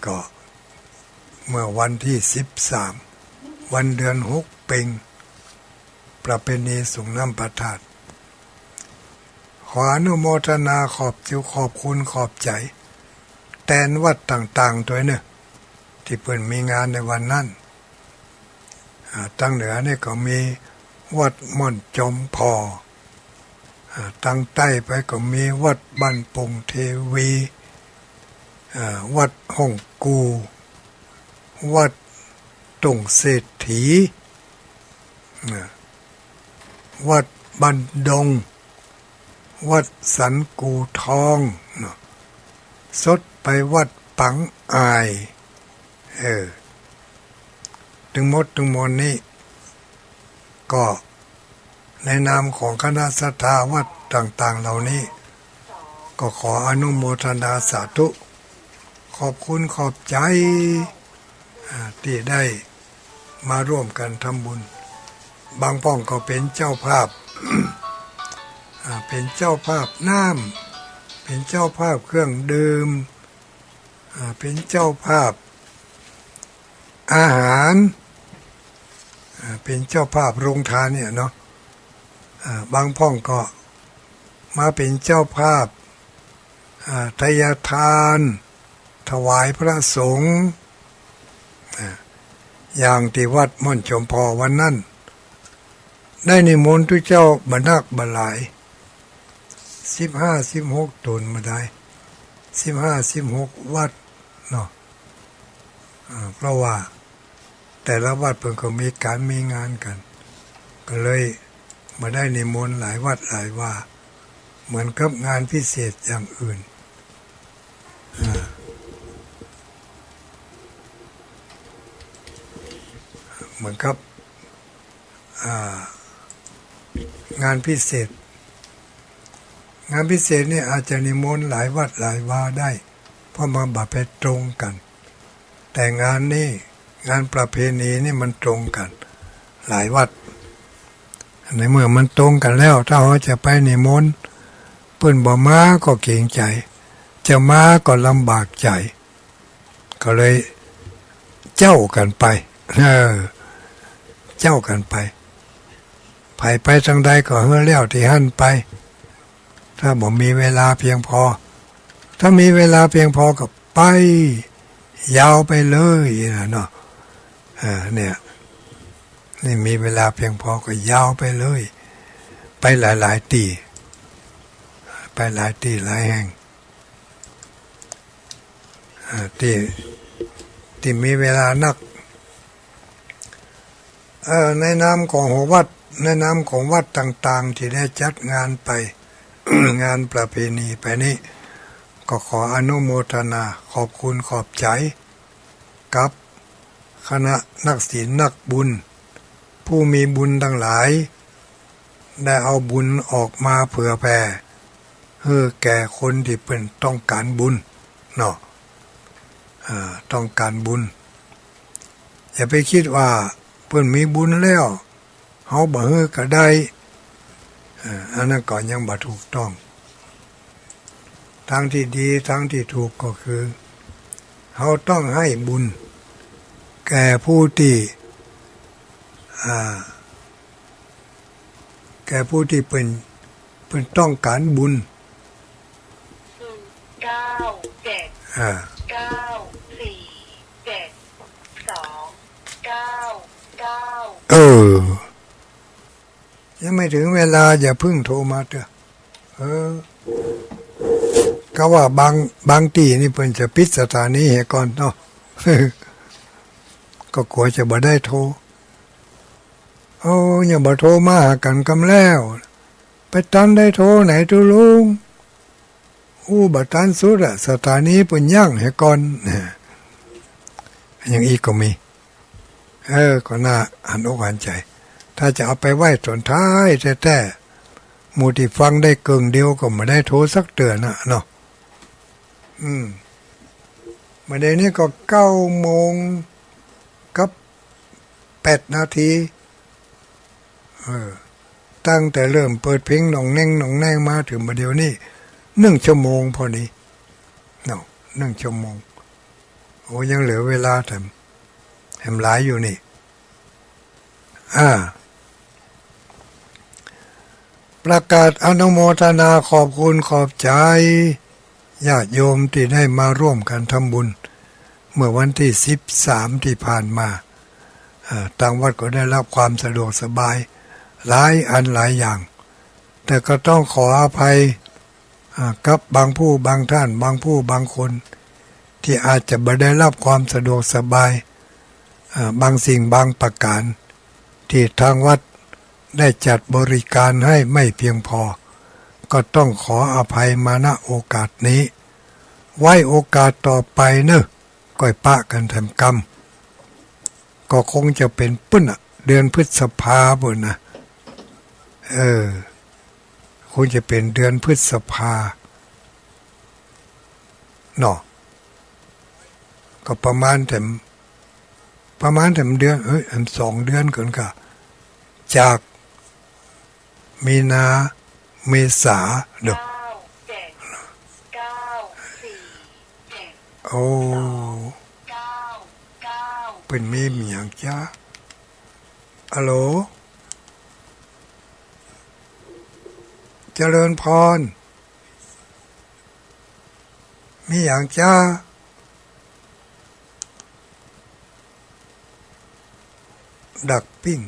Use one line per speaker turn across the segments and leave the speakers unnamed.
ก็เมื่อวันที่13วันเดือน6เป็งประเพณีส่งน้ำพระธาตุขออนุโมทนาขอบคุณขอบใจแทนวัดต่างๆตัวเนี่ยที่เพิ่นมีงานในวันนั้นตั้งเหนือนี่ก็มีวัดม่อนจมพอตั้งใต้ไปก็มีวัดบ้านปงเทวีวัดห้องกูวัดตงเศรษฐีวัดบันดงวัดสันกูทองสดไปวัดปังอายถึงหมดนี้ก็ในนามของคณะศรัทธาวัดต่างๆเหล่านี้ก็ขออนุโมทนาสาธุขอบคุณขอบใจที่ได้มาร่วมกันทำบุญบางป้องก็เป็นเจ้าภาพ เป็นเจ้าภาพน้ำเป็นเจ้าภาพเครื่องดื่มเป็นเจ้าภาพอาหารเป็นเจ้าภาพโรงทานเนี่ยเนาะบางพ่องก็มาเป็นเจ้าภาพทายทานถวายพระสงฆ์อย่างที่วัดม่อนจมพอวันนั้นได้นิมนต์ทุกเจ้าบรรนักบรรลาย15-16ตนมาได้15-16วัดเนาะเพราะว่าแต่ละวัดเพิ่นก็มีการมีงานกันก็เลยมาได้นิมนต์หลายวัดหลายว่าเหมือนกับงานพิเศษอย่างอื่นเหมือนกับงานพิเศษนี่อาจจะนิมนต์หลายวัดหลายว่าได้เพราะมาบัดไปตรงกันแต่งานนี้งานประเพณีนี่มันตรงกันหลายวัดในเมื่อมันตรงกันแล้วถ้าเขาจะไปนิมนต์เพิ่นบ่มาก็เกรงใจจะมาก็ลำบากใจก็เลยเจ้ากันไปเจ้ากันไปไปทางใดก็เฮือแล้วที่หั่นไปถ้าบ่มีเวลาเพียงพอถ้ามีเวลาเพียงพอก็ไปยาวไปเลยนะเนาะเนี่ยนี่มีเวลาเพียงพอก็ยาวไปเลยไปหลายๆที่ไปหลายที่หลายแห่งที่มีเวลานักในนามของวัดในนามของวัดต่างๆที่ได้จัดงานไป งานประเพณีไปนี้ก็ขออนุโมทนาขอบคุณขอบใจกับคณะนักศีลนักบุญผู้มีบุญทั้งหลายได้เอาบุญออกมาเผื่อแผ่ให้แก่คนที่เป็นต้องการบุญเนาะต้องการบุญอย่าไปคิดว่าเพิ่นมีบุญแล้วเฮาบ่ให้ก็ได้อันนั้นก็ยังบ่ถูกต้องทางที่ดีทางที่ถูกก็คือเฮาต้องให้บุญแก่ผู้ที่เป็นต้องการบุญยังไม่ถึงเวลาอย่าพึ่งโทรมาเถอะก็ว่าบางที่นี่เพิ่นจะปิดสถานีให้ก่อนเนาะ ก็กลัวจะบ่ได้โทรอย่าบ่โทรมาหากันกำแล้วไปตันได้โทรไหนตุลุงบ่ตันสุดอะสถานีเพิ่นย่างให้ก่อนอย่างอีกก็มีก็น่าอ่านอกอ่านใจถ้าจะเอาไปไว้ตอนท้ายแท้ๆหมู่ที่ฟังได้เกิงเดียวก็ไม่ได้โทรสักเตือนเนาะมาเดี๋ยวนี้ก็9:00 นกับ8 นาทีตั้งแต่เริ่มเปิดเพลงหน่องแน่งมาถึงมาเดี๋ยวนี้1 ชั่วโมงพอดีเนาะ1 ชั่วโมง โอ้ยังเหลือเวลาแถมหลายอยู่นี่ประกาศอนุโมทนาขอบคุณขอบใจญาติโยมที่ได้มาร่วมกันทำบุญเมื่อวันที่13ที่ผ่านมาทางวัดก็ได้รับความสะดวกสบายหลายอันหลายอย่างแต่ก็ต้องขออภัยกับบางผู้บางท่านบางผู้บางคนที่อาจจะไม่ได้รับความสะดวกสบายบางสิ่งบางประการที่ทางวัดได้จัดบริการให้ไม่เพียงพอก็ต้องขออภัยมาณโอกาสนี้ไว้โอกาสต่อไปเนอะก้อยปะกันทำกรรมก็คงจะเป็นปุ้นเดือนพฤษภาบุญนะคงจะเป็นเดือนพฤษภาเนาะก็ประมาณเดือน2 เดือนก่อนก็จากมีนาเมษาเด้อโอ้เป็นมีอย่างจ้าฮัลโหลเจริญพรมีอย่างจ้าดักปิ้ง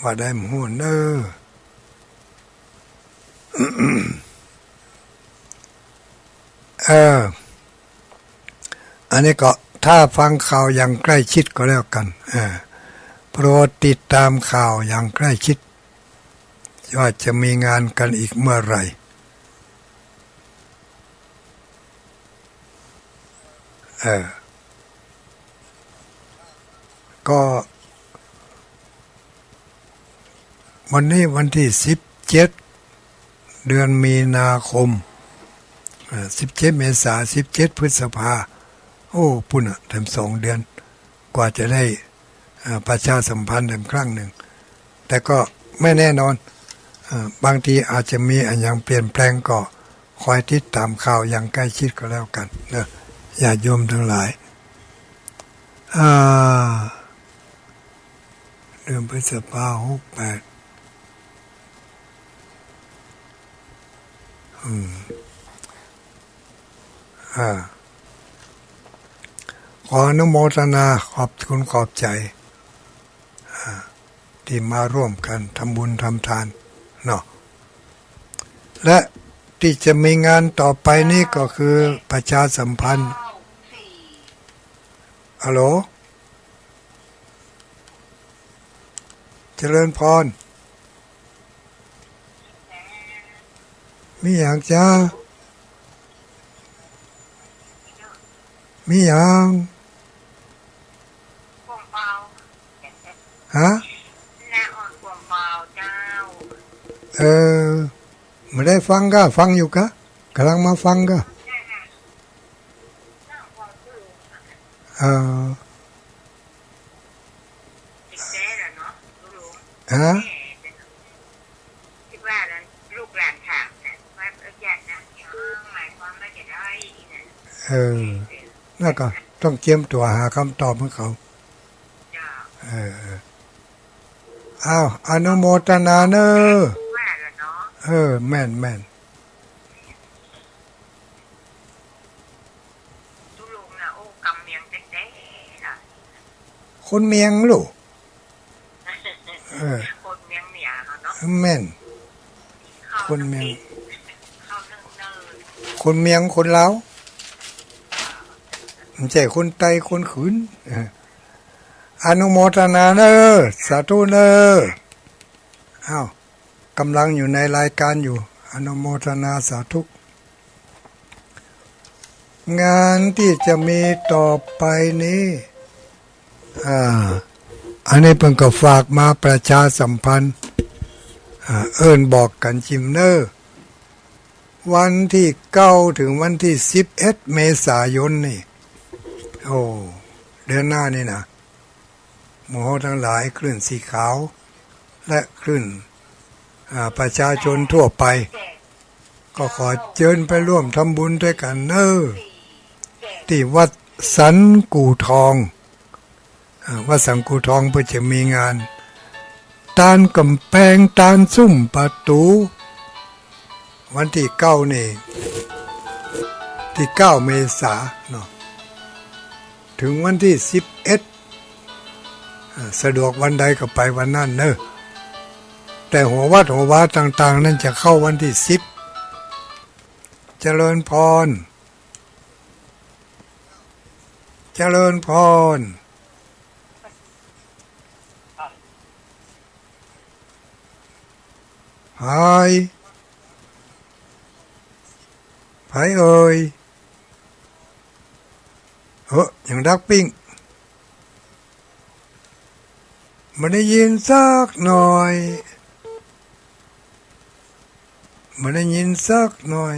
ว่าได้หมูเนออันนี้ก็ถ้าฟังข่าวอย่างใกล้ชิดก็แล้วกันโปรดติดตามข่าวอย่างใกล้ชิดว่าจะมีงานกันอีกเมื่อไหร่ก็วันนี้วันที่17เดือนมีนาคม17 เมษายน17 พฤษภาโอ้ปุ่นทำ2 เดือนกว่าจะได้ประชาสัมพันธ์ครั้งหนึ่งแต่ก็ไม่แน่นอนบางทีอาจจะมีอย่างเปลี่ยนแปลงก็คอยติดตามข่าวอย่างใกล้ชิดก็แล้วกันนะญาติโยมทั้งหลายเดือนพฤษภาคม68ขออนุโมทนาขอบคุณขอบใจที่มาร่วมกันทำบุญทำทานเนาะและที่จะมีงานต่อไปนี้ก็คือประชาสัมพันธ์ฮัลโหลเจริญพรมีอย่างจ้ามีอย่างฮะไม่ได้ฟังก็ฟังอยู่กะกำลังมาฟังก็ฮะแล้วก็ต้องเตรียมตัวหาคำตอบให้เขาอ้าวอนุโมทนาเนอะแม่นคนเมียงลูก
คนเมียงเหนียเนาะ
แม่นคนเมียงคนลาวไม่ใช่คนไตคนขืนอนุโมทนาเนอะสาธุเนอะอ้าวกำลังอยู่ในรายการอยู่อนุโมทนาสาธุงานที่จะมีต่อไปนี้อันนี้เพิ่งก็ฝากมาประชาสัมพันธ์บอกกันจิมเนอร์วันที่9ถึงวันที่11 เมษายนนี่โอ้เดือนหน้านี่นะหมู่ทั้งหลายคลื่นสีขาวและคลื่นประชาชนทั่วไป ก็ขอเชิญไปร่วมทำบุญด้วยกันเนอะที่วัดสันกู่ทองวัดสันกู่ทองเพื่อจะมีงานตานกำแพงตานซุ่มประตูวันที่9นี่ที่9เมษายนเนาะถึงวันที่11สะดวกวันใดก็ไปวันนั้นเนอะแต่หัววัดหัววาต่างๆนั่นจะเข้าวันที่10เจริญพรเจริญพรหายไผเอ่ยอย่างดักปิ้งมันได้ยินสักหน่อยมันได้ยินสักหน่อย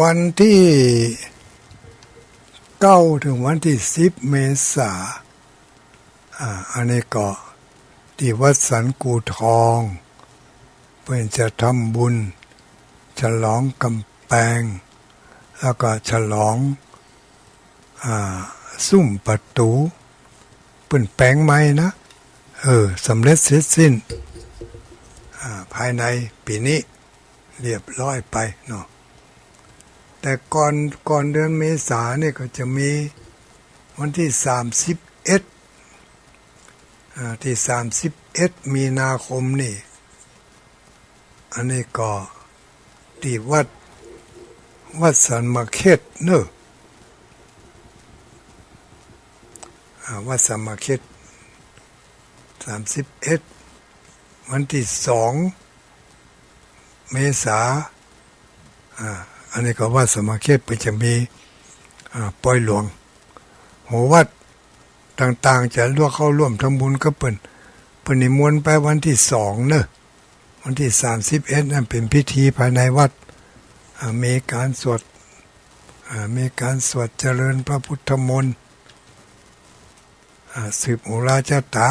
วันที่9ถึงวันที่10เมษายนอันนี้ก็ที่วัดสันกู่ทองเพื่อจะทำบุญฉลองกำแพงแล้วก็ฉลองซุ่มประตูเปิ่นแปลงใหม่นะสำเร็จเสร็จสิ้นภายในปีนี้เรียบร้อยไปเนาะแต่ก่อนเดือนเมษายนเนี่ยก็จะมีวันที่31ที่31มีนาคมนี่อันนี้ก็ที่วัดสันมาเขตเนอะวัดสันมาเขต31วันที่2เมษายนอันนี้ก็วัดสันมาเขตจะมีปอยหลวงหัววัดต่างๆจะเข้าร่วมทำบุญก็เปิ่นนิมนต์ไปวันที่2เนอะวันที่31นั่นเป็นพิธีภายในวัดมีการสวดเจริญพระพุทธมนต์สืบโหราชตา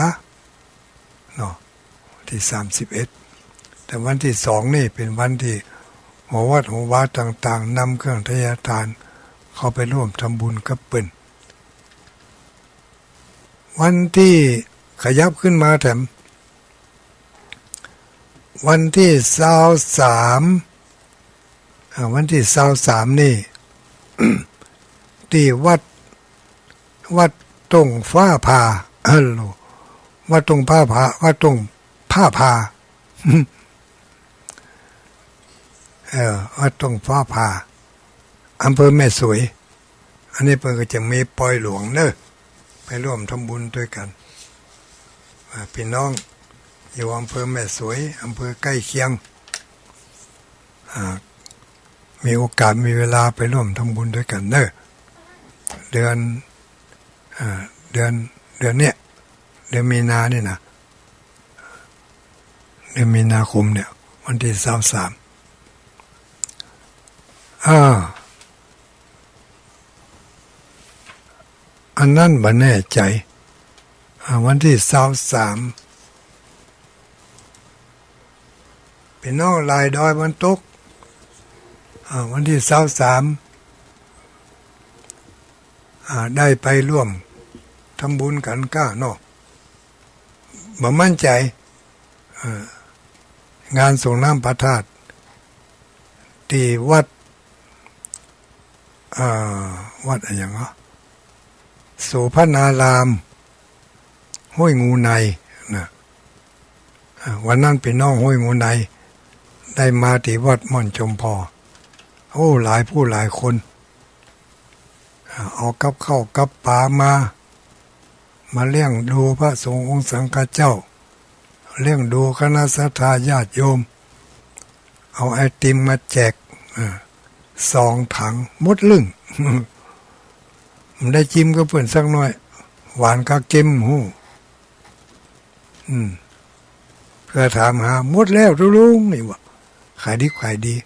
เนาะที่31แต่วันที่2นี่เป็นวันที่หัววัดหัววาต่างๆนำเครื่องทยทานเข้าไปร่วมทำบุญกับเปิ่นวันที่ขยับขึ้นมาแถมวันที่23วันที่23นี่ ที่วัดตรงฟ้าผ่าวัดตรงผ้าผ่าวัดตรงผ้าผ่าวัดตรงฟ้าผ่าอำเภอแม่สวยอันนี้เพิ่นก็จะมีปอยหลวงเนอะไปร่วมทำบุญด้วยกันพี่น้องอยู่อำเภอแม่สวยอำเภอใกล้เคียงมีโอกาสมีเวลาไปร่วมทำบุญด้วยกันเนอะเดือนเนี้ยเดือนมีนาเนี่ยนะเดือนมีนาคมเนี่ยวันที่23อันนั้นบ่แน่ใจวันที่23พี่น้องลายดอยมันตกวันที่23ได้ไปร่วมทำบุญกันก้าเนาะบ่มั่นใจงานส่งน้ำพระธาตุที่วัดอะไรอย่างเงี้ยโสภณารามห้วยงูในนะวันนั้นเป็นน้องห้วยงูในได้มาที่วัดม่อนจมพอหลายผู้หลายคนเอากับข้าวกับปลามาเลี้ยงดูพระสงฆ์องค์สังฆเจ้าเลี้ยงดูคณะศรัทธาญาติโยมเอาไอติมมาแจก 2 ถังหมดลึ่ง มันได้จิ้มก็เปิ่นสักหน่อย หวานก็เก็มหูเพื่อถามหาหมดแล้วลุงนี่วะขายดี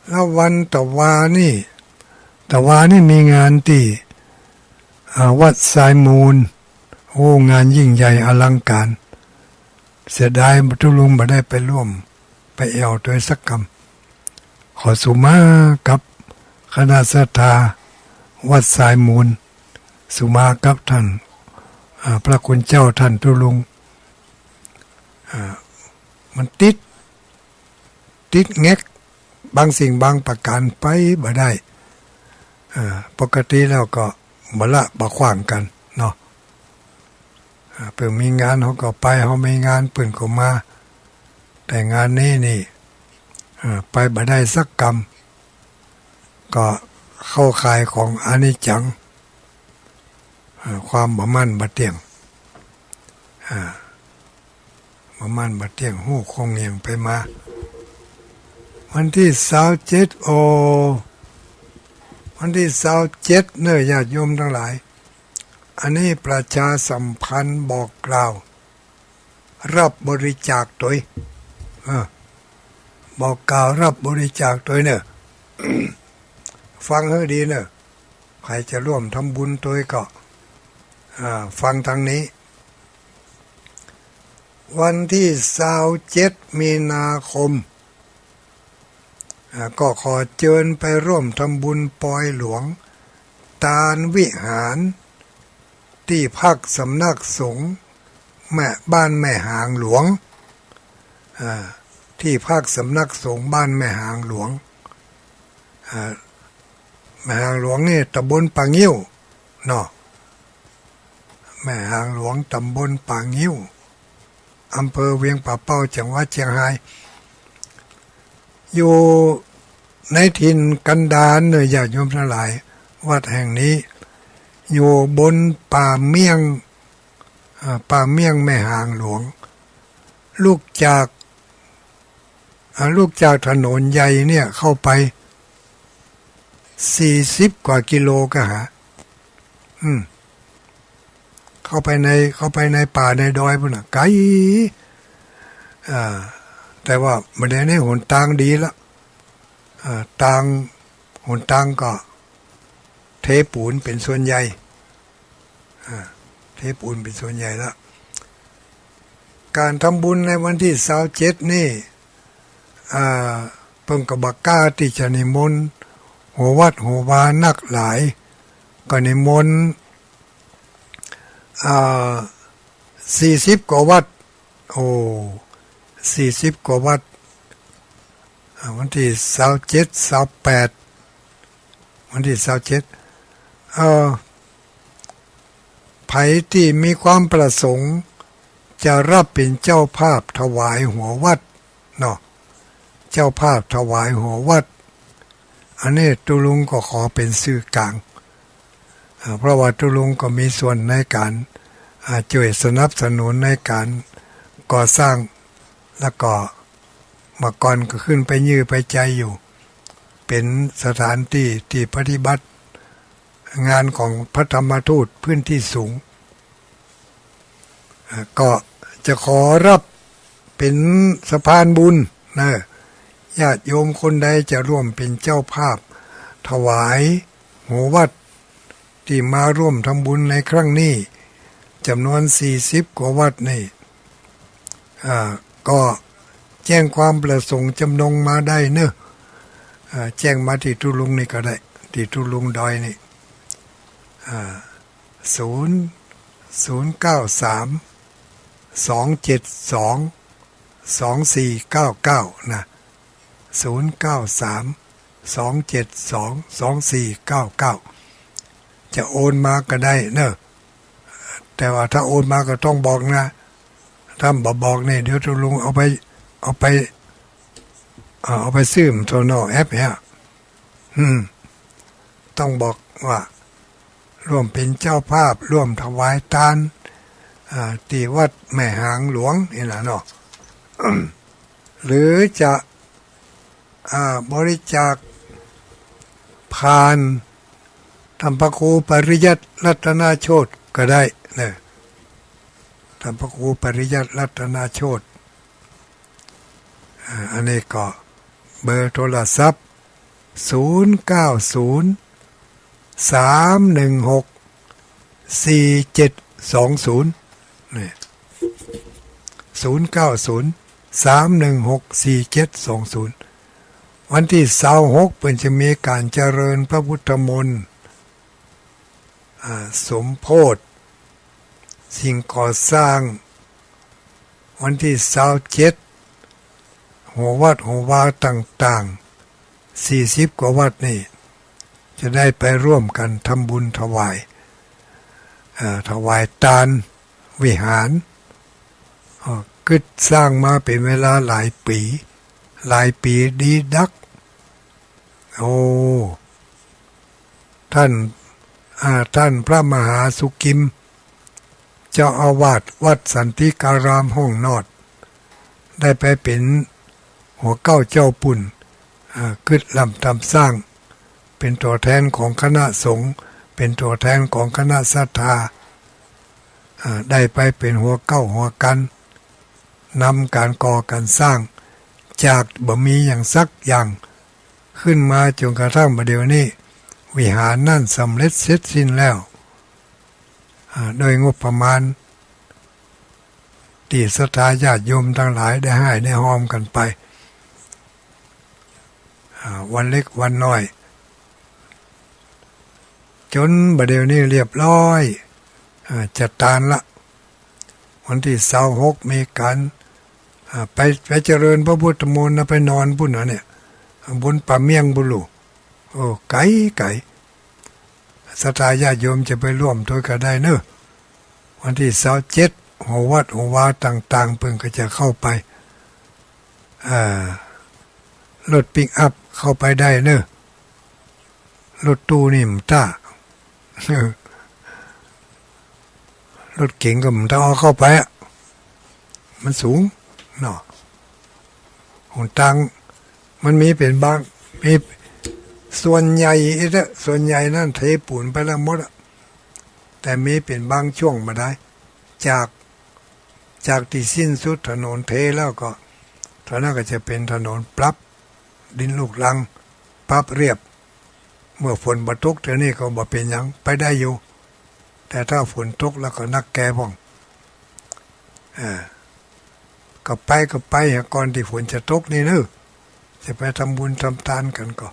แล้ววันตะวานี่มีงานที่วัดสายมูลโอ้งานยิ่งใหญ่อลังการเสียดายทุลุงไม่ได้ไปร่วมไปแอวตัวสักคำขอสุมากับคณะศรัทธาวัดสายมูลสุมากับท่านพระคุณเจ้าท่านทุลุงมันติดแงกบางสิ่งบางประการไปบ่ได้ปกติแล้วก็บ่ละบ่ขวางกันเนาะเพิ่งมีงานเขาก็ไปเขาไม่งานเพิ่นก็มาแต่งานนี้นี่ไปบ่ได้สักกรรมก็เข้าข่ายของอนิจจังความบ่มั่นบ่เที่ยงบ่มั่นบ่เที่ยงหู้คงเงียงไปมาวันที่วันที่27เนี่ยญาติโยมทั้งหลายอันนี้ประชาสัมพันธ์บอกกล่าวรับบริจาคตัวบอกกล่าวรับบริจาคตัวเนี่ย ฟังให้ดีเนี่ยใครจะร่วมทำบุญตัวก็ฟังทางนี้วันที่27 มีนาคมก็ขอเชิญไปร่วมทำบุญปอยหลวงตาลวิหารที่พักสำนักสงฆ์บ้านแม่หางหลวงที่พักสำนักสงฆ์บ้านแม่หางหลวงแม่หางหลวงนี่ตำบลปางงิ้วเนาะแม่หางหลวงตำบลปางงิ้วอำเภอเวียงป่าเป้าจังหวัดเชียงรายอยู่ในถิ่นกันดารเนื้อญาติโยมทั้งหลายวัดแห่งนี้อยู่บนป่าเมี่ยงแม่หางหลวงลูกจากถนนใหญ่เนี่ยเข้าไป40 กว่ากิโลก็หาเข้าไปในป่าในดอยพุ่นน่ะไกลแต่ว่าไม่ได้ในหนทางดีละหนทางก็เทปูนเป็นส่วนใหญ่เทปูนเป็นส่วนใหญ่แล้วการทำบุญในวันที่27นี่เพิ่งกบักกล้าที่จะนิมนต์หัววัดหัววานักหลายก็นิมนต์40 กว่าวัด40 กว่าวัดวันที่27 28วันที่27ไผที่มีความประสงค์จะรับเป็นเจ้าภาพถวายหัววัดเนาะเจ้าภาพถวายหัววัดอันนี้ตุลุงก็ขอเป็นสื่อกลางเพราะว่าตุลุงก็มีส่วนในการช่วยสนับสนุนในการก่อสร้างแล้วก็มาก่อนก็ขึ้นไปยื้อไปใจอยู่เป็นสถานที่ที่ปฏิบัติงานของพระธรรมทูตพื้นที่สูงก็จะขอรับเป็นสะพานบุญนะญาติโยมคนใดจะร่วมเป็นเจ้าภาพถวายหัววัดที่มาร่วมทำบุญในครั้งนี้จำนวน40 กว่าวัดนี่ก็แจ้งความประสงค์จำนงมาได้เนอะแจ้งมาที่ทุลุงนี่ก็ได้ที่ทุลุงดอยนี่093-272-2499นะ093-272-2499จะโอนมาก็ได้เนอะแต่ว่าถ้าโอนมาก็ต้องบอกนะถ้าบอกเนี่ยเดี๋ยวทุลุงเอาไปซื้อมโทรโนแอปเนี่ยต้องบอกว่าร่วมเป็นเจ้าภาพร่วมถวายทานที่วัดแม่หางหลวงนี่แหละเนาะ หรือจะบริจาคผ่านธรรมพระครูปริยัติรัตนาโชติก็ได้นะธรรมพระครูปริยัติรัตนาโชติอันนี้ก็เบอร์โทรศัพท์090 316 4720นี่090 316 4720วันที่26เพิ่นจะมีการเจริญพระพุทธมนต์สมโพธิสิ่งก่อสร้างวันที่27หัววัดหัววาต่างๆ40กว่าวัดนี่จะได้ไปร่วมกันทำบุญถวายทานวิหารกึศสร้างมาเป็นเวลาหลายปีดีดักโอ้ท่านพระมหาสุกิมเจ้าอาวาสวัดสันติการามห้องนอดได้ไปเป็นหัวเก้าเจ้าปุ่นกึศลำทำสร้างเป็นตัวแทนของคณะสงฆ์เป็นตัวแทนของคณะศรัทธาได้ไปเป็นหัวเก้าหัวกันนำการก่อการสร้างจากบ่มีอย่างสักอย่างขึ้นมาจนกระทั่งบัดเดี๋ยวนี้วิหารนั่นสำเร็จเสร็จสิ้นแล้วโดยงบประมาณที่ศรัทธาญาติโยมทั้งหลายได้ให้ได้หอมกันไปวันเล็กวันน้อยจนบัดเดี๋ยวนี้เรียบร้อยจัดการละวันที่26มีการไปเจริญพระพุทธมนต์ไปนอนพุ่นเนี่ยบนป่าเมียงบุรุโอ้ไก่ศรัทธาญาติโยมจะไปร่วมด้วยก็ได้เนอะวันที่27หัววัดหัววาต่างๆเพิ่งก็จะเข้าไปรถปิกอัพเข้าไปได้เนอะรถตู้นี่มันต้ารถเก๋งก็มันต้องเอาเข้าไปมันสูงเนาะหนทางมันมีเป็นบางมีส่วนใหญ่นั่นเทปูนไปแล้วหมดแต่มีเป็นบางช่วงมาได้จากที่สิ้นสุดถนนเทแล้วก็ตอนนั้นก็จะเป็นถนนปรับดินลูกลังปรับเรียบเมื่อฝนตกเท่านี้ก็บ่เป็นหยังไปได้อยู่แต่ถ้าฝนตกแล้วก็นักแก่พ่องก็ไปก่อนที่ฝนจะตกนี่เนอะจะไปทำบุญทำทานกันก็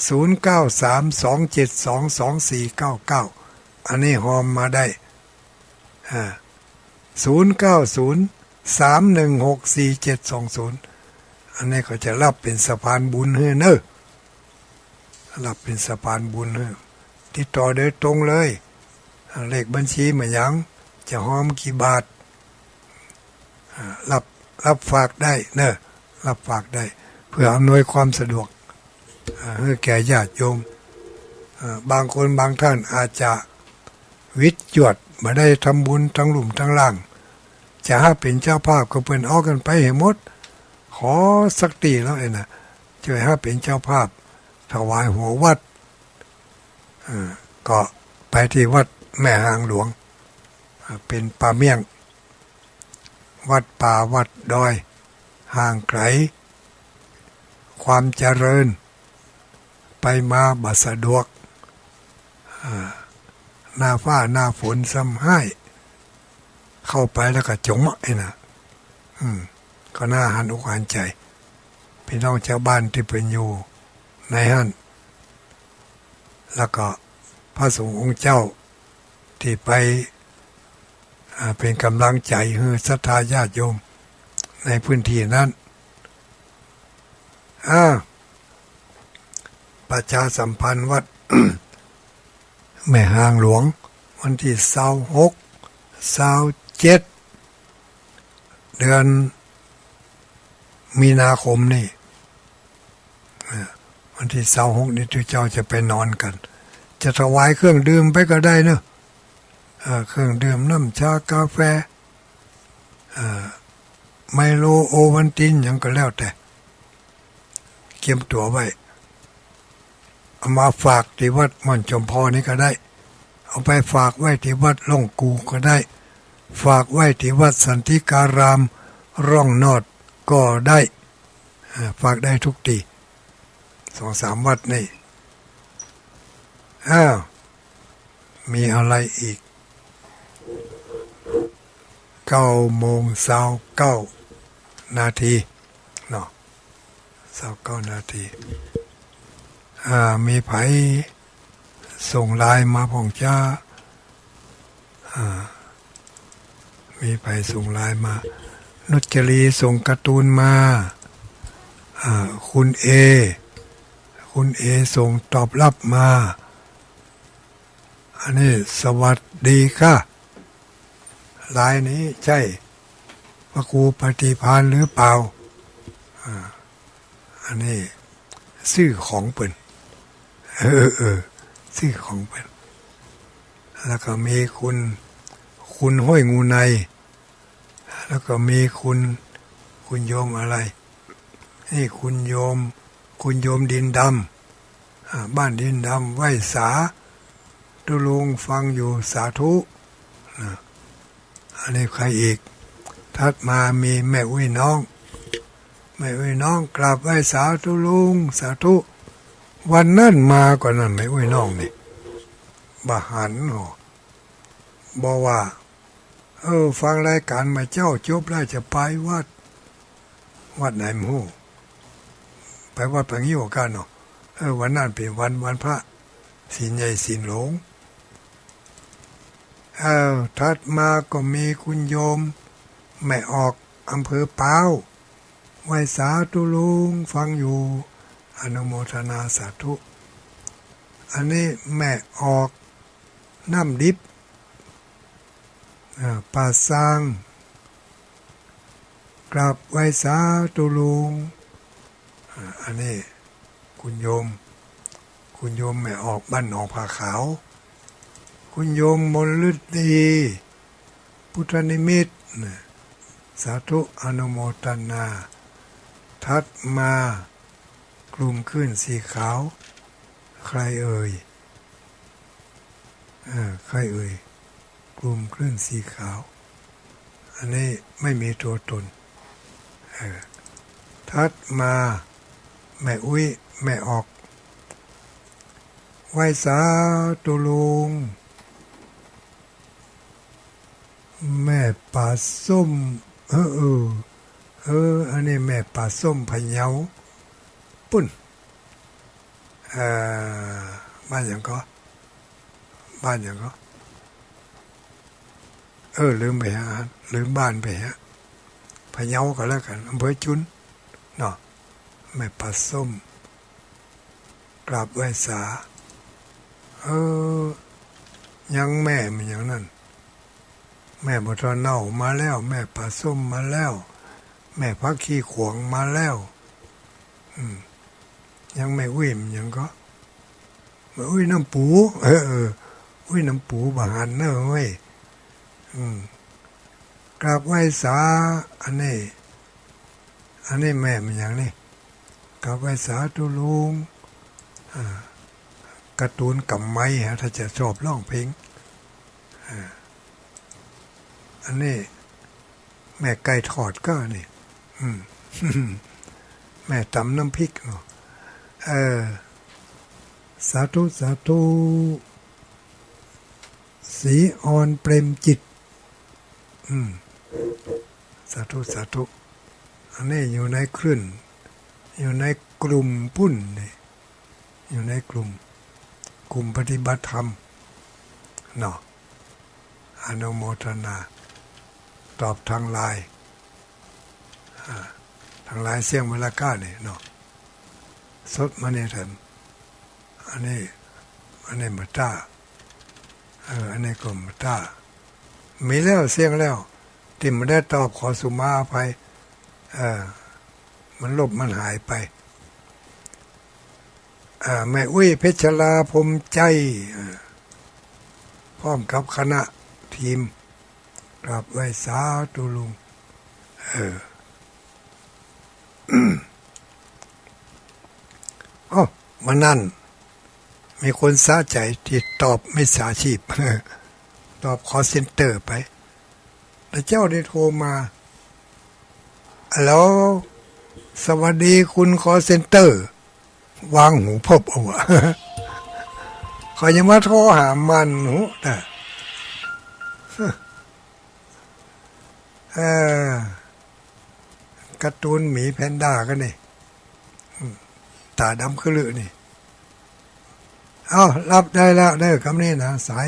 0932722499อันนี้หอมมาได้0903164720อันนี้ก็จะรับเป็นสะพานบุญให้เนอะรับเป็นสะพานบุญให้ติดต่อโดยตรงเลยเลขบัญชีมายังจะหอมกี่บาทรับฝากได้เนอะรับฝากได้เพื่ออำนวยความสะดวกให้แก่ญาติโยมบางคนบางท่านอาจจะวิทย์จวดมาได้ทำบุญทั้งหลุมทั้งล่างจะให้เป็นเจ้าภาพก็เป็นเอากันไปให้หมดขอสักตีแล้วนะช่วยให้เป็นเจ้าภาพถวายหัววัดก็ไปที่วัดแม่หางหลวงเป็นป่าเมี่ยงวัดป่าวัดดอยห่างไกลความเจริญไปมาบัสะดวกหน้าฟ้าหน้าฝนซ้ำให้เข้าไปแล้วก็จงไอ้นะก็น่าหันอกหันใจพี่น้องชาวบ้านที่เป็นอยู่ในหันแล้วก็พระสงฆ์องค์เจ้าที่ไปเป็นกำลังใจให้ศรัทธาญาติโยมในพื้นที่นั้นประชาสัมพันธ์วัด แม่หางหลวงวันที่26 27เดือนมีนาคมนี่วันที่26นี่ทุกเจ้าจะไปนอนกันจะถวายเครื่องดื่มไปก็ได้เนอะเครื่องดื่มน้ำชากาแฟ ไมโลโอวันตินอย่างก็แล้วแต่เก็บตัวไว้เอามาฝากที่วัดม่อนจมพอนี่ก็ได้เอาไปฝากไว้ที่วัดล่องกูก็ได้ฝากไว้ที่วัดสันติการามร่องนอดก็ได้ฝากได้ทุกที2-3 วัดนี่มีอะไรอีก9:29 นาทีเนาะ29 นาทีมีไผส่งไลน์มาพ่องจ้ามีไผส่งไลน์มานุจรีส่งการ์ตูนมาคุณเอส่งตอบรับมาอันนี้สวัสดีค่ะไลน์นี้ใช่พระครูปฏิภาณหรือเปล่าอันนี้ซื้อของเปิ่นซื้อของเปิ่นแล้วก็มีคุณห้อยงูในแล้วก็มีคุณโยมอะไรนี่คุณโยมดินดำบ้านดินดำไหว้สาตุลุงฟังอยู่สาธุอันนี้ใครอีกถัดมามีแม่อุ้ยน้องกราบไหว้สาธุลุงสาธุวันนั้นมาก่อนนั้นแม่อุ้ยน้องนี่บาหันบอกว่าฟังรายการมาเจ้าจบแล้วจะไปวัดไหนหมู่ไปวัดพระงิ้วกันเนาะวันนั้นเป็นวันพระศีลใหญ่ศีลหลงถัดมาก็มีคุณโยมแม่ออกอำเภอป้าวไหว้สาธุลุงฟังอยู่อนุโมทนาสาธุอันนี้แม่ออกน้ำดิบป่าสร้างกราบไหว้สาธุลุงอันนี้คุณโยมแม่ออกบ้านหนองผาขาวคุณโยมมนฤดีพุทธนิมิตสาธุอนุโมทนาทัดมากลุ่มขึ้นสีขาวใครเอ่ยกลุ่มคลื่นสีขาวอันนี้ไม่มีตัวตนทัดมาแม่อุ้ยแม่ออกไหว้สาธุลุงแม่ป่าส้มอันนี้แม่ป่าส้มพะเยาปุ่นบ้านอย่างก็ลืมไปฮะลืมบ้านไปฮะพะเยาก็แล้วกันอำเภอจุนเนาะแม่ป่าส้มกราบไหว้สายังแม่มันอย่างนั้นแม่บัวเน่ามาแล้วแม่ปลาส้มมาแล้วแม่พักขี้ขวงมาแล้วยังไม่วิ่มยังก็อุ้ยน้ำปูอุ้ยน้ำปูบาหันเนอะเว้ยกราบไหว้สาอันนี้แม่มันอย่างนี้กราบไหว้สาตุลุงการ์ตูนกับไม้ฮะถ้าจะชอบร้องเพลงอันนี้แม่ไก่ทอดก็นี่แม่ตำน้ำพริกเนาะสาธุสีอ่อนเปรมจิตสาธุอันนี้อยู่ในคลื่นอยู่ในกลุ่มปุ้นนี่อยู่ในกลุ่มปฏิบัติธรรมเนาะอนุโมทนาตอบทางไลน์เสียงเวลาก้าเนี่ยเนาะสดมาเนี่ยถึงอันนี้มาต้าอันนี้ก็มาต้ามีแล้วเสียงแล้วที่มันได้ตอบขอสุมาอภัยมันลบมันหายไปแม่อุ้ยเพชรลาพรมใจพร้อมกับคณะทีมกราบไหว้สาธุลุง อ๋อวันนั้นมีคนสะใจที่ตอบไม่สาชีพ ตอบคอเซ็นเตอร์ไปแล้วเจ้าได้โทรมาแล้วสวัสดีคุณคอเซ็นเตอร์ วางหูพบเอาวะ ขอยังมาโทรหามันหูแต่การ์ตูนหมีแพนด้ากันนี่ตาดำขึ้นเลยนี่เอารับได้แล้วได้คำนี้นะสาย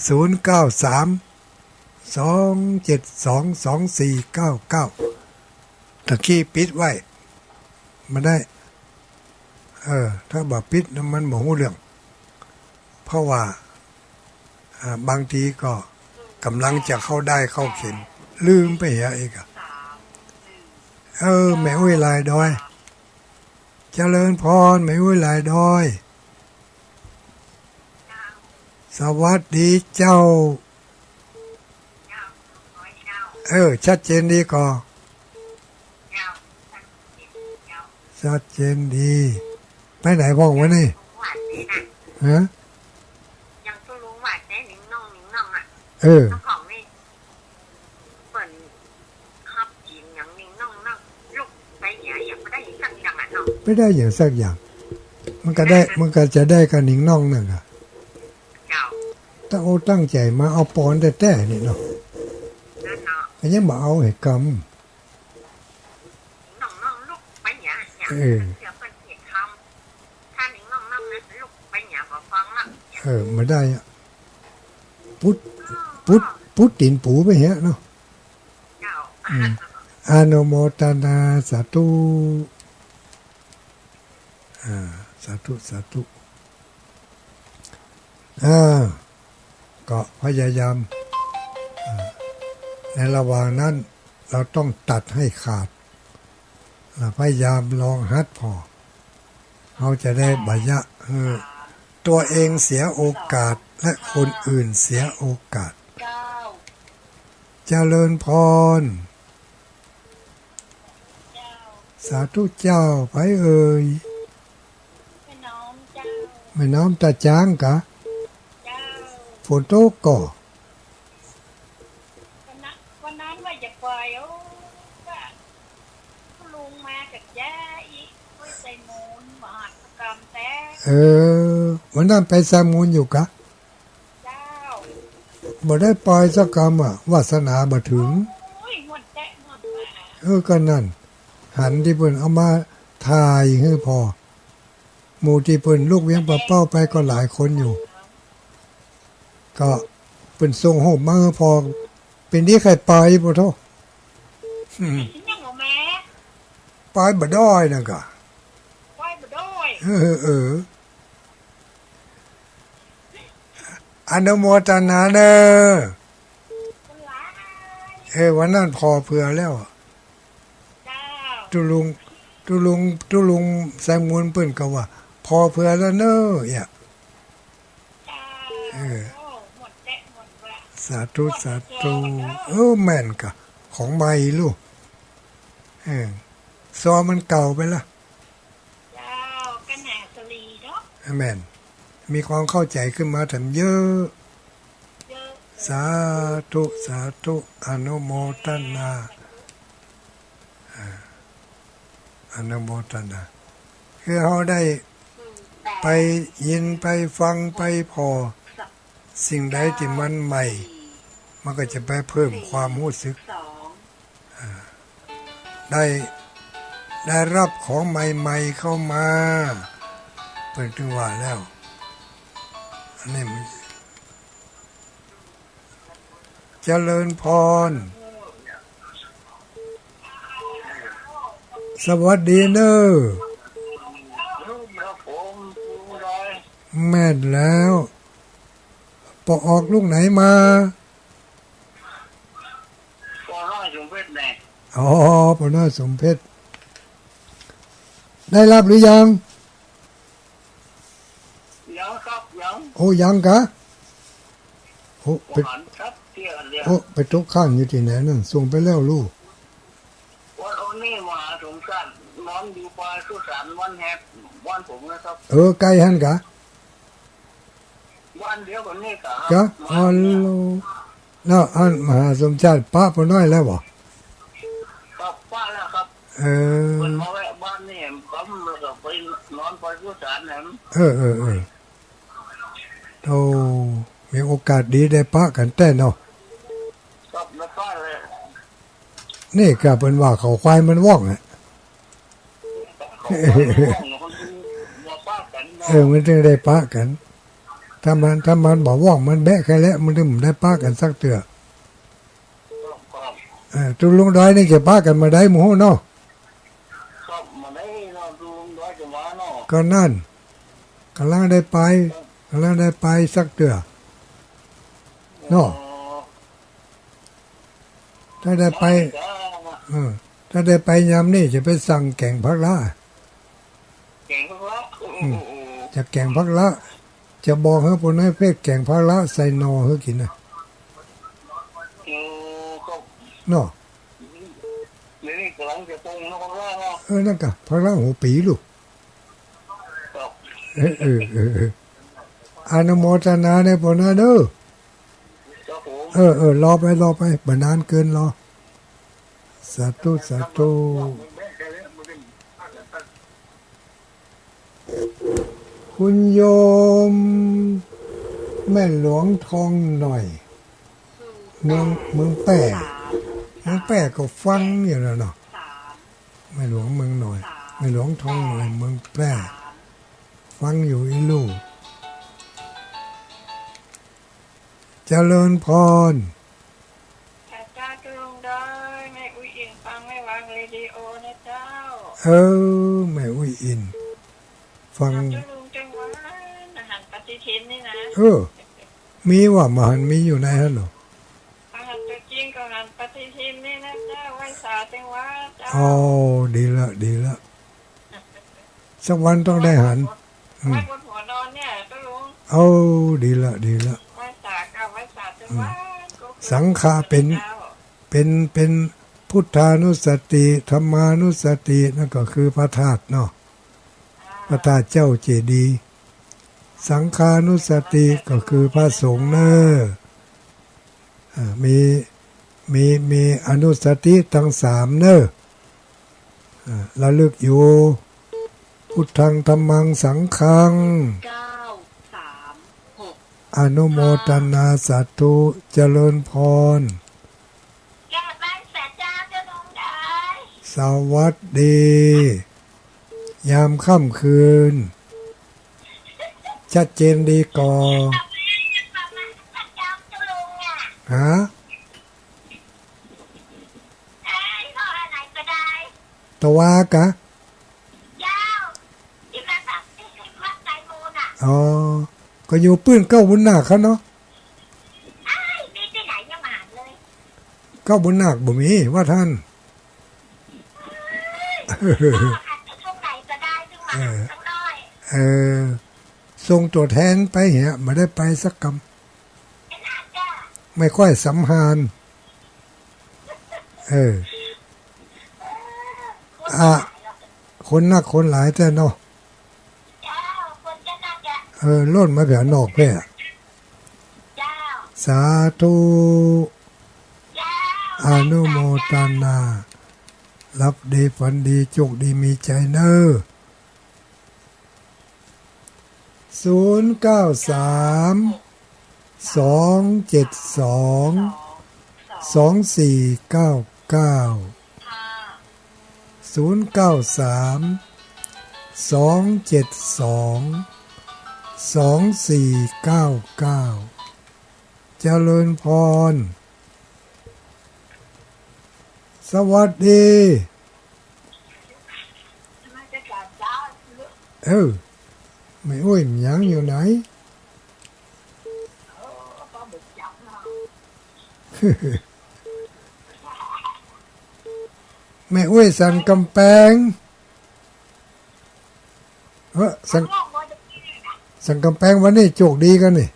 0932722499ตะกี้ปิดไว้มาได้ถ้าบอกปิดมันหมหูเรื่องเพราะว่าบางทีก็กำลังจะเข้าได้เข้าเข็มลืมไปเหรอเองแม่อุ้ยลายดอยเจริญพรแม่อุ้ยลายดอยสวัสดีเจ้าชัดเจนดีก่อชัดเจนดีไปไหนพ้องวะนี่ฮะ
ยังต้องรู้ว่าเจ๊นิ่งน่องอ่ะของนี่เปิดขับจีนอย่างนิ่งน่องลูกไปอย่างไม่ได้สักอย่างอ่ะเนาะ
ไม่ได้อย่างสักอย่างมันก็จะได้กันนิ่งน่องนั่นอ่ะถ้าเอาตั้งใจมาเอาปอนแต่นี่เนาะอันนี้มาเอาให้กำ
น่องลูกไปอย่างเดี๋ยวเป็นเหตุคำถ้านิ่งน่องนะลูกไปอย่างบอกฟังละ
มาได้อะพุทตินปูไปเหรอเนาะอนุโมทนาสาธุสาธุก็พยายามในระหว่างนั้นเราต้องตัดให้ขาดพยายามลองฮัดพอเขาจะได้บายะตัวเองเสียโอกาสและคนอื่นเสียโอกาสเจริญพรสาธุเจ้าไปเอ่ยไม่น้อมตาจ้างกะฝนตกก่อ
วันนั้นว่าจะปล่อยว่าลุงมากับย่าอีกไม่ใส่มูลมหากรรมแต่
วันนั้นไปสามูลอยู่กะบ่ได้ปล่อยสักกรรมวาสนาบ่ถึงก็นั่นหันที่เพิ่นเอามาทายให้พอหมู่ที่เพิ่นลูกเวียงปะเป้าไปก็หลายคนอยู่ก็เพิ่นส่งโหมมาพอเป็นที่ใครไปบ่เท่าไปบ่ได้นะกะ
ไปบ่ได้
อนุโมทนาเนอวันนั้นพอเผื่อแล้วตุลุงแซงมูลเปิ้นก็ว่าพอเผื่อแล้วเนอะสาธุแม่นกะของใหม่ลูกซอมันเก่าไปละแม่นมีความเข้าใจขึ้นมาถึงเยอะสาธุอนุโมทนาอนุโมทนาคือเขาได้ไปยินไปฟังไปพอสิ่งใดที่มันใหม่มันก็จะไปเพิ่มความรู้สึกได้รับของใหม่ๆเข้ามาเปิดถึงว่าแล้วอันนี้มันเจริญพรสวัสดีเนอแม่นแล้วปออกลูกไหนมา
ปอน้อยสมเพชรแน่
ปอน้อยสมเพชรได้รับหรือยัง
ครับยัง
ยังกะไปตกข้างอยู่ที่ไหนนั่นส่งไปแล้วลูก
วันนี้มหา
การนอนอยู่ปลายสุสานวันแฮปวันผมนะครับ
ไกลหันกะ
วันเดียวกันนี่ครับ
กะอ๋อแล้วอันมหาสมชาติป้าปน้อยแล้วบ่
ครับป้าแล้วครับ
เออ
เพิ่นมาแวะบ้านนี่ปั๊มแล้วก็ไปนอนปลายสุสานแหนม
เออโอ้มีโอกาสดีได้ป้ากันแต่เนาะ
ครับแล้วป้าเลย
นี่ก็เป็นว่าเขาควายมันว่องอ่ะ
เขาว่าป้ากันเนาะ
มันถึงได้ป้ากัน ถ้ามันบอกว่องมันแบะแค่แล้วมันถึงได้ป้ากันสักเตือ
ครับ
ตุลุงดอยนี่จะป้ากันมาได้หมู่เนาะ
ครับมาได้เนาะดูร้อยจะมาเนาะ
ก็นั่นกำลังได้ไปสักเตือเนาะถ้าได้ไปถ้าได้ไปยามนี่จะไปสั่งแกงพักละ
เก่งมาก
จะแกงพักละ จะบอกให้คนให้เพศแกงพักละใส่นอให้กินนะเนาะ
นี่กำลังจะปรุงนะครับว่า
นั่นกะพักละหัวปีลูก
ครับ
อนุโมทนาในปนาเด้อ
ครับผม
รอไปบ่นานเกินรอสาธุคุณโยมแม่หลวงทองหน่อยเมืองแป้ก็ฟังอยู่แล้วเนาะแม่หลวงเมืองหน่อยแม่หลวงทองหน่อยเมืองแป้ฟังอยู่อีลูกเจริญพร
อาจารย์จุลงได้แม่อุ้ยอิงฟังไม่วางเรดิโอนะเจ้า
แม่อุ้ยอิน ฟัง
จุลงจังหวัดอาหารปฏิทินนี่นะ
มีว่ามหันมีอยู่ในฮัลโหล
อาหารตัวจริงกับอาหารปฏิทินนี่นะเจ้าไว้สาจังหวัดเจ้า
อ๋อดีละสักวันต้องได้หัน
ไว้บนหัวนอนเนี่ยจุลง
ดีละ
ไว้สากับไว้สาจังหวัด
สังฆาเป็นพุทธานุสติธรรมานุสตินั่นก็คือพระธาตุเนาะพระธาตุเจ้าเจดีย์สังฆานุสติก็คือพระสงฆ์เนอมีอนุสติทั้งสามเนอระลึกอยู่พุทธังธัมมังสังฆังอนุโมทนาสาธุเจริญพรสวัสดี ยามค่ำคืน ชัดเจนดีก่อฮะตะวากะอ๋อก็อยู่ปื้นเก้าบุญนาคเขาเนาะเก้าบุญนาคบ่มีว่าท่านส่งตัวแทนไปเหียไม่ได้ไปสักกำไม่ค่อยสำหานคนนักคนหลายแต่เนาะล้นมาเผื่อนอกเพื่อสาธุอนุโมทนารับดีฝันดีโชคดีมีใจเนอ093-272-2499เจริญพรสวัสดีไม่อ้วยหยังอยู่ไหน แม่อ้วยสันกำแพงสันกำแพงวันนี้โชคดีกันนี่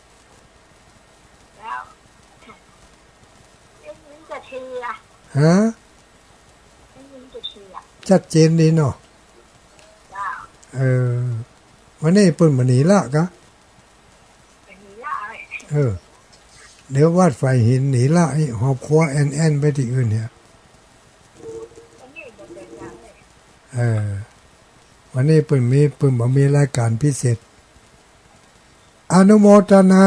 ฮะ ชัดเจนดีเนาะ
เจ้า
เออวันนี้เปิ้นมาหนีละกะ
เป็นละเลย
เดี๋ยววาดไฟหินหนีละไอ้หอบครัวแอนไปที่อื่นเนี่ย
อันนี้จะเป็นยังไง
วันนี้เปิ้นบ่มีรายการพิเศษอนุโมทนา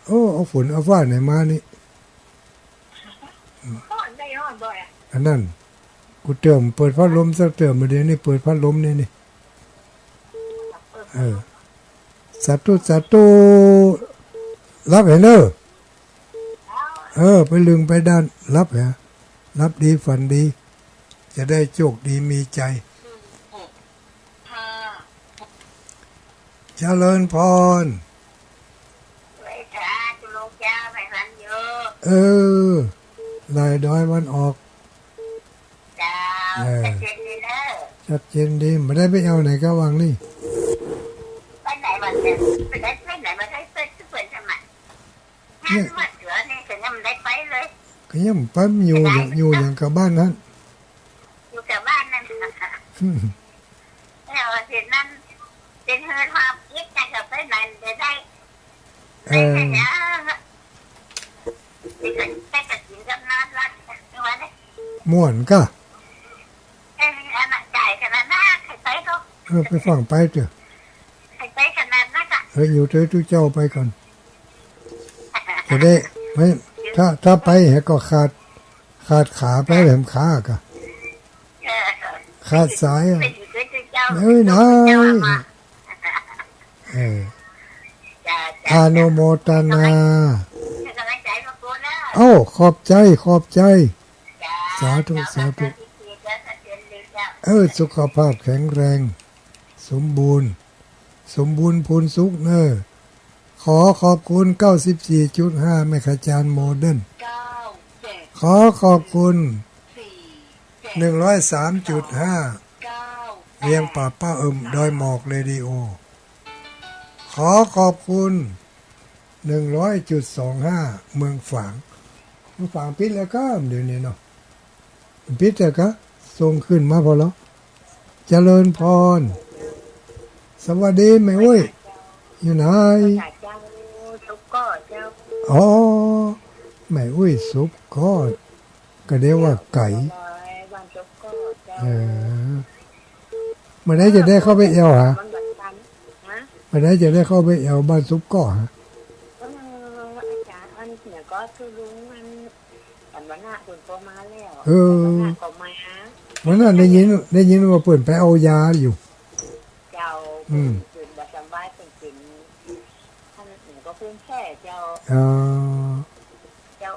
เอาฝนเอาฟ้าไหนมานี่
ห้อนได้ห้อนบ่อย
อันนั้นกูเติมเปิดพัดลมสักเติมมาเดี๋ยวนี้เปิดพัดลมนี่สาธุรับเห็นไปลึงไปด้านรับเหรอรับดีฝันดี จะได้โชคดีมีใจเจริญพร
เวทาจุลงเจ้าไปพันเยอะ
ลายดอยวันออก
เจ้าจะเจนดีเด้อ
ชัดเจนดีไม่ได้ไปเอาไหนก็วางนี่
ไปไหนมาเนี่ยไปไหนมาได้เปิดเปิดทำไมงานวัดเหลือเนี่ยถึงยังได้ไปเลย
ก็ยังปั๊มอยู่อย่างกับบ้านนั้น
อยู่กับบ้านนั่นแล้วเห็นนั่นเป็นเฮือนความคิดกันกับไปไหนจะได้ได้ขยะได้กระถิ่นกับน้ำรัดวันนี้
ม่วนก็
อันนั้นจ่ายขนาดนั้นใครไปเขา
ไปฟังไปเถอะ
ใครไปขนาดนั้นอ่ะ
อยู่เถอะทุกเจ้าไปก่อนจะได้ไม่ถ้าไปก็ขาดขาไปแหลมขาก็ขาดสายนายอนุโมทนาขอบใจสาธุสุขภาพแข็งแรงสมบูรณ์พูนสุขเนอขอขอบคุณ 94.5 แม่ขจารย์โมเดิร์นขอขอบคุณ 103.5 เวียงป่าป้าดอยหมอกเรดิโอขอขอบคุณ 100.25 เมืองฝางปิดแล้วก็เดี๋ยวนี้เนาะปิดแล้วก็ส่งขึ้นมาพอแล้วเจริญพรสวัสดีแม่อุ้ยอยู่ไหนแม่อุ้ยซุปก็เรียกว่าไก่เมื่อไหร่จะได้เข้าไปเอวฮะเมื่อไหร่จะได้เข้าไปเอวบ้านซุปก้อฮะวันนั้นได้ยินว่าเปิดไปเอายาอยู่
เจ้า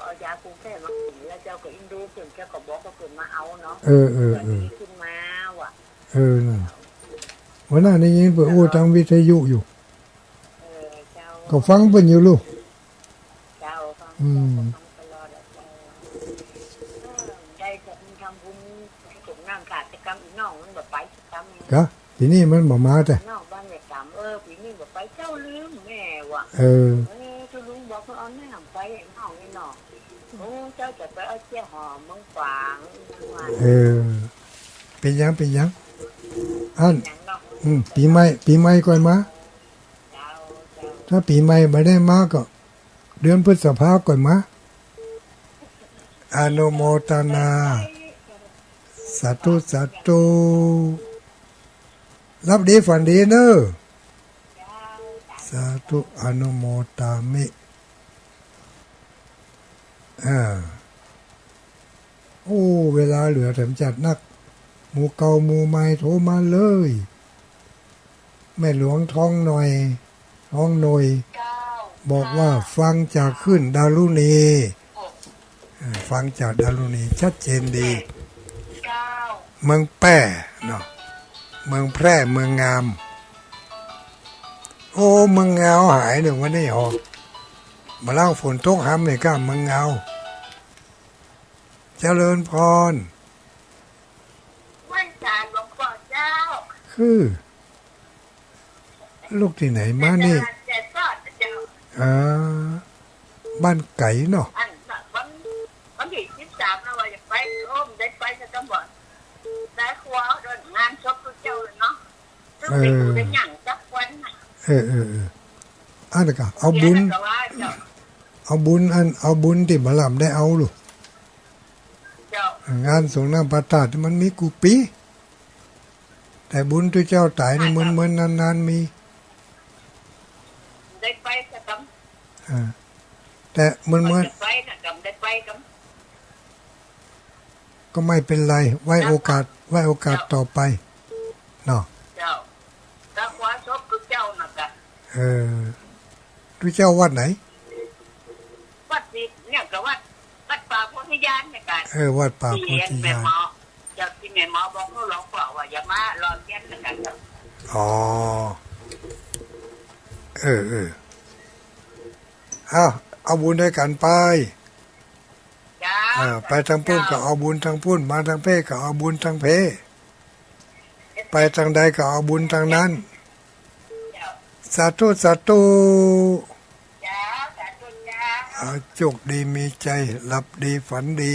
เอายาคูแค่มากินแล้วเจ้าก็อินดูเพิ่นเจ้าก็บอกว่าเพิ่นมาเอาเนาะขึ้นมาว่ะ
นั่นวันนั้นได้ยินเปิดทางวิทยุอยู่ก็ฟังเพิ่นอยู่ลูก
เจ้าฟังตลอดได้จะทำบุญส่งน้ำขาดกรรมอีน้องมันแบบไปกรรม
ก็ทีนี้มันบ่มาแต่
น้องบ้านเนี่ยกรรมปีนี้แบบไปเจ้าลืมแม่ว่ะจะลุงบอกว่าเอาแม่ไปน้องนี่น้องเจ้าจะไปเอาเจ้าหอมมังฝาง
เป็นยังอันปีใหม่ก่อนมาถ้าปีใหม่ไม่ได้มาก็เดือนพฤษภาก่อนมาอนุโมทนาสาธุรับดีฝันดีเนอะสาธุอนุโมทามิเวลาเหลือแถมจัดนักหมู่เก่าหมู่ใหม่โทรมาเลยแม่หลวงท้องหน่อยบอกว่าฟังจากขึ้นดารุณีฟังจากดารุณีชัดเจนดีเมืองแป้เนาะเมืองแพร่เมืองงามเมืองเงาหายหนึ่งวันนี้มาเล่าฝนตกห้ำเลยก็เมืองเงาเจริญพร
วันจันทร์หลวงพ่อเจ้า
คือลูกที่ไหนมานี่บ้านไก่เนาะ
วันที่13นะว งานศพพระเจ้าเลยเนาะซึ่งไปดูได้อย่างจักวันน่ะ
อันนั้นก็เอาบุญเอาบุญที่มาลำได้เอาลูกงานสงฆ์น้ำพระธาตุมันมีกูปีแต่บุญที่เจ้าตายนี่มันนานๆมี
ได้ไปสักคำ
แต่มัน
ไปนะกำได้ไปก
ก็ไม่เป็นไรไว้โอกาสต่อไปเนาะ
เจ้าถ้าขวาศพคือเจ้าน่ะกะ
ทุกเจ้าวัดไหน
วัดนี้เนี่ยก็วัดป่าโพธิญาณเนี่ยกัน
วัดป่าโพธิญาณ
เจ้าที่แม่หมอบอกเขาหลอกเปล่าว่าอย่ามาลอนเย็นนะกัน
อ๋อเอาบุญด้วยกันไปไปทางพุ่นก็เอาบุญทางพุ่นมาทางเพก็เอาบุญทางเพไปทางใดก็เอาบุญทางนั้นสาธุสาธุโชคดีมีใจหลับดีฝันดี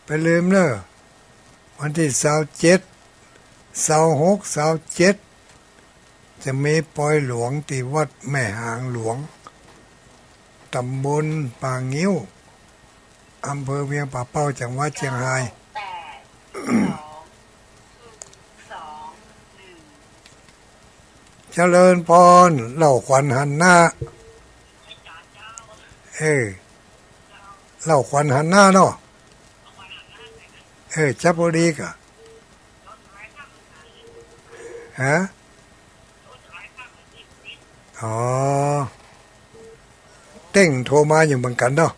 ไปลืมเนอะวันที่27จะมีปอยหลวงที่วัดแม่หางหลวงตำบลป่างิ้วอำเภอเวียงป่าเป้าจังหวัดเชียงรายเจริญพรเหล่าขวัญหันหน้าเหล่าขวัญหันหน้าเนาะจับพอดีกะฮะเต้งโทรมาอยู่เหมือนกันเนาะ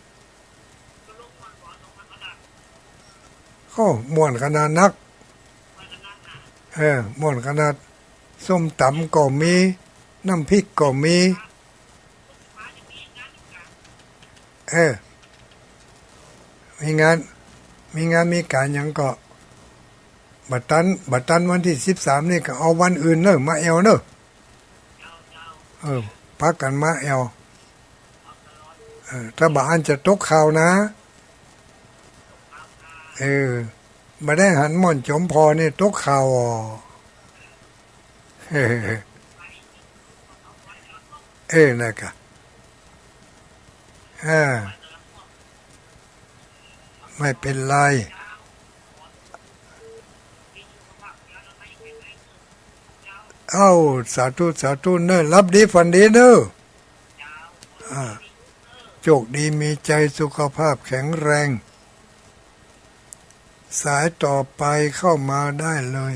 ม่วนขนาดนักม่วนขนาดส้มตำก็มีน้ำพริกก็มีมีงานมีการยังก็บัดตันวันที่13นี่ก็เอาวันอื่นเนอะมาแอวเนอะพักกันมาแอวถ้าบ้านจะตกข่าวนะมาได้หันม่อนจมพอนี่ตกข่าวนะคะไม่เป็นไรสาธุเนอะรับดีฝันดีเนอะโชคดีมีใจสุขภาพแข็งแรงสายต่อไปเข้ามาได้เลย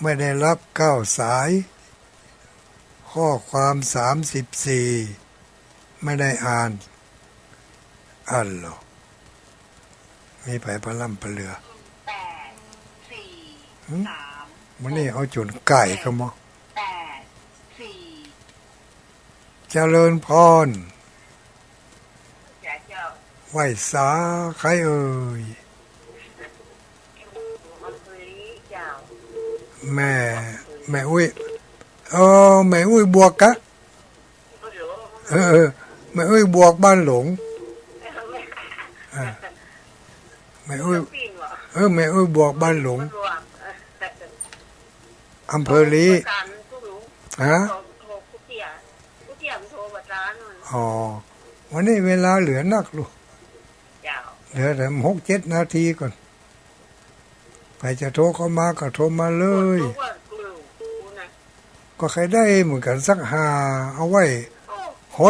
ไม่ได้รับ9 สายข้อความ34ไม่ได้อ่านหรอมีไผพล่ำพเลือมันนี่เอาจุนไก่ก็มั้งเจริญพรไหวสาใครเอ่ยแม่อุ้ยแม่อุ้ยบวกกะแม่อุ้ยบวกบ้านหลงแม่อุ้ยแม่อุ้ยบวกบ้านหลงอำเภอลีฮะวันนี้เวลาเหลือนักลูกเหลือแต่6-7 นาทีก่อนใครจะโทรเข้ามาก็โทรมาเลยก็ใครได้เหมือนกันสัก5เอาไว้ฮ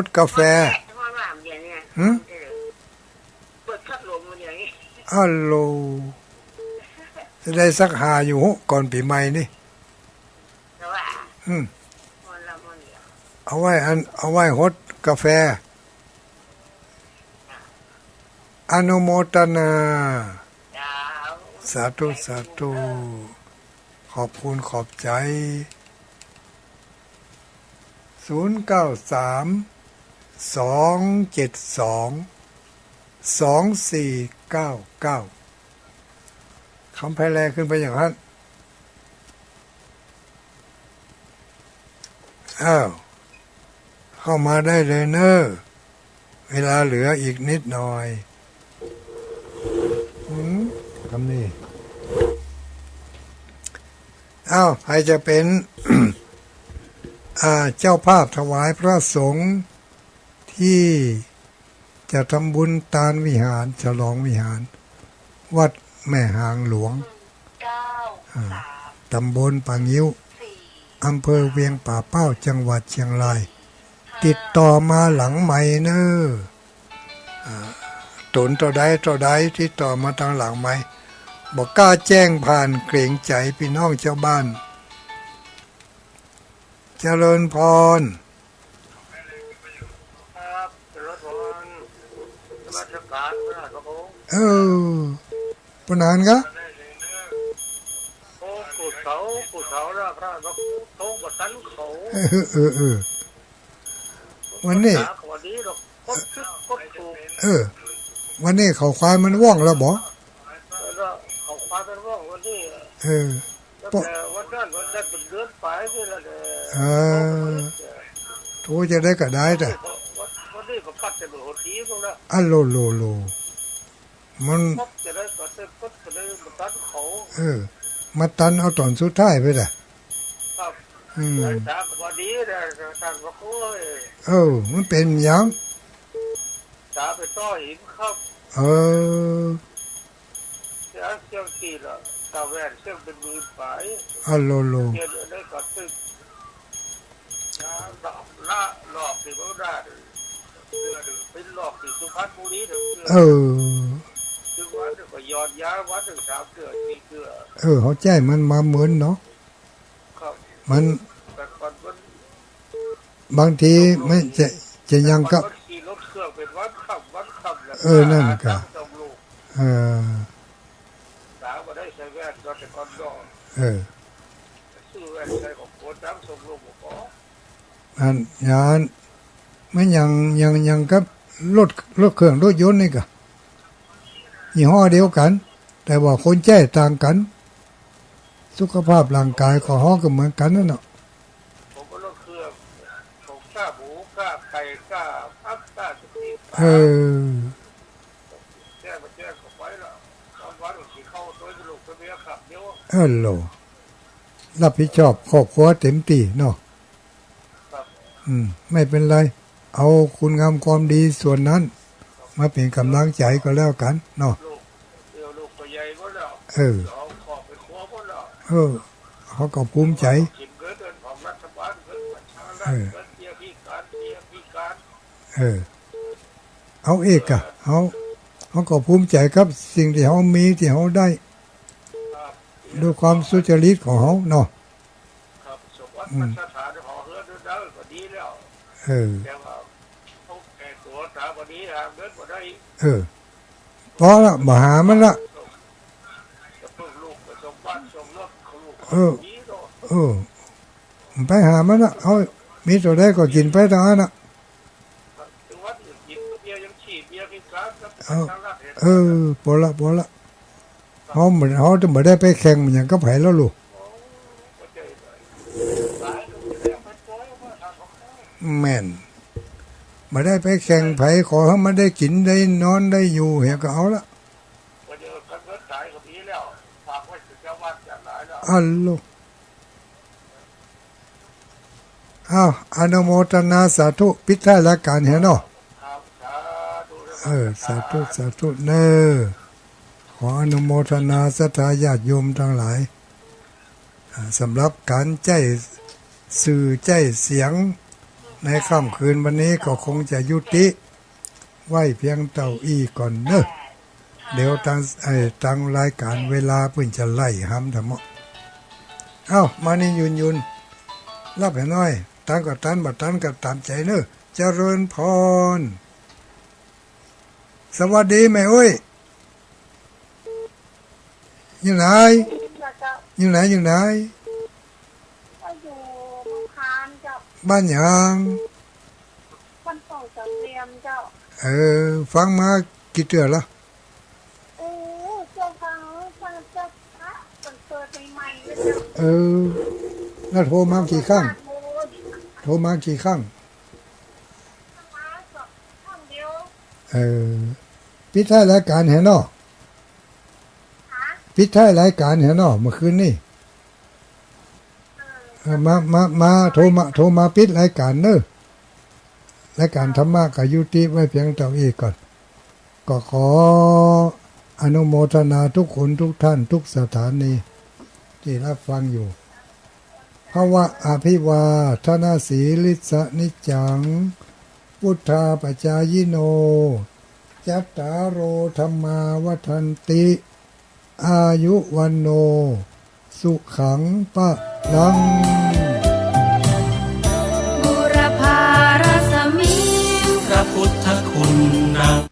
ดกาแฟฮัลโหลจะได้สัก5อยู่ก่อนปีใหม่นี่เอาไว้ฮดกาแฟอนุโมทนาสาธุขอบคุณขอบใจ093-272-2499คำแพร่แลขึ้นไปอย่างนั้น เข้ามาได้เลยเนอะเวลาเหลืออีกนิดหน่อยคำนี้อ้าวใครจะเป็น เจ้าภาพถวายพระสงฆ์ที่จะทำบุญตาลวิหารฉลองวิหาร วัดแม่หางหลวงตำบลปางยิ้วอำเภอเวียงป่าเป้าจังหวัดเชียงรายติดต่อมาหลังใหม่เนอะตุนต่อใดที่ต่อมาทางหลังใหม่บอกกล้าแจ้งผ่านเกรงใจพี่น้องเจ้าบ้านเจริญพร
ครับรถวันมาตรการพระราชกง
ปนานกะ
โอ้กูเสาแล้วพระราชกงโตกว่าตันเขา
วันนี้
วันนี้เราคดถูก
วันนี้เขาควายมันว่องแล้วบ่
แล้วเขาควายมันว่องวันนี้แต่วันนั้นเป็นเดือนไปนี่แหละ
ทูจะได้ก็ได้แต่
วันนี้ก็ปัดจะโหดทีพวกนั้น
โลมัน
จะได้ก็จะได้มาตันเขา
มาตันเอาตอนสุดท้ายไปแหละ
ครับจากวันนี้เนี่ยทางว่าโอ้ย
มันเป็นยัง
จะไปต่อหินครับเสียงตีละตาแวนเสียงเป็นมือไป
โล
เกี่ยวได้ก็ตึกหลอกที่บ้านได้เป็นหลอกที่สุพรรณบุรีถึงวัดก็ยอดยาวัดถึง3 เดือน4 เดือน
เขาใจมันมาเหมือนเนาะ
ครับ
มันบางทีไม่จะยังก็
ขี่รถเครื่องเป็นวัดขับ
นั่นก็
สาวก็ได้ใช้แว่นก็จะก้อนดอกซื้อแว่นใช้ของโคตรน้ำส่งลูกบอก
อันยานไม่ยังกับรถเครื่องรถยนต์นี่ก็ยี่ห้อเดียวกันแต่ว่าคนแจ้ต่างกันสุขภาพร่างกายของเขาก็เหมือนกันนั่นเนาะ
ผมก็รถเครื่องผมกล้าหมูกล้าไก่กล้าพับกล้าสุกี้แจ้เข้าไปแล้ววัดขี่เข้าตัวลูกตัวเมียขับเดียว
โลรับผิดชอบครอบครัวเต็มที่เนาะไม่เป็นไรเอาคุณงามความดีส่วนนั้นมาเป็นกำลังใจก็แล้วกันเนาะ
ลูกตัวใหญ่ก็แล้วขอบไปครัวก็
แล้วเขาก็ภูมิใจเอาเอกอะเขาก็ภูมิใจครับสิ่งที่เขามีที่เขาได้ด้วยความสุจริตของเขาเนาะ
ครับสมบัติสถานหอเฮือนได้ก็ดีแล้วแต่ว่าเขาแก่ตัวตาวันนี้หาเงินบ่ได้
พอละมาหามันละ
ลูกสมบัติสมรส
ไปหามันละเอามีตัวได้ก็กินไปทางนั้นละพอละเขาจะไม่ได้ไปแข่งมันอย่างก็ไผ่แล้วลูกแม่นไม่ได้ไปแข่งไผ่ขอให้มันได้กินได้นอนได้อยู่เหี้ยก็เอาละลูกอนุโมทนาสาธุปิดท้ายละกันเห็นเนาะสาธุเนอขออนุโมทนาศรัทธาญาติโยมทั้งหลายสำหรับการใจสื่อใจเสียงในค่ำคืนวันนี้ก็คงจะยุติไว้เพียงเท่าอี้ก่อนเนอะเดี๋ยวตั้งรายการเวลาเพิ่งจะไล่ห้ำธรรมะมานี่ยุนรับให้น้อยตั้งก็ตั้งบัดตั้งก็ตามใจเนอะเจริญพรสวัสดีแม่อุ้ยอยู่ไหน
อยู่ไหน
บ้านยัง
บ้านสองจังเรียมเจ้า
ฟังมากี่เดือนละ
เจ้าฟังเจ้าพระมันเปิดใหม่ๆเลยเจ้า
แล้วโทรมากี่ครั้ง เออปิดท้ายรายการแหนอ
ฮะ
ปิดท้ายรายการแหนอเมื่อคืนนี่มาโทรมาปิดรายการเนอะรายการธรรมะกับยุติไว้เพียงเท่านี้ก่อนก็ขออนุโมทนาทุกคนทุกท่านทุกสถานีที่รับฟังอยู่ภวะอภิวาทนาสีลิสนิจังพุทธาปจายโนจัตตารโอธัมมาวัฏันติอายุวันโนสุขังปะลัง
บุรพารสมี
พระพุทธคุณนาง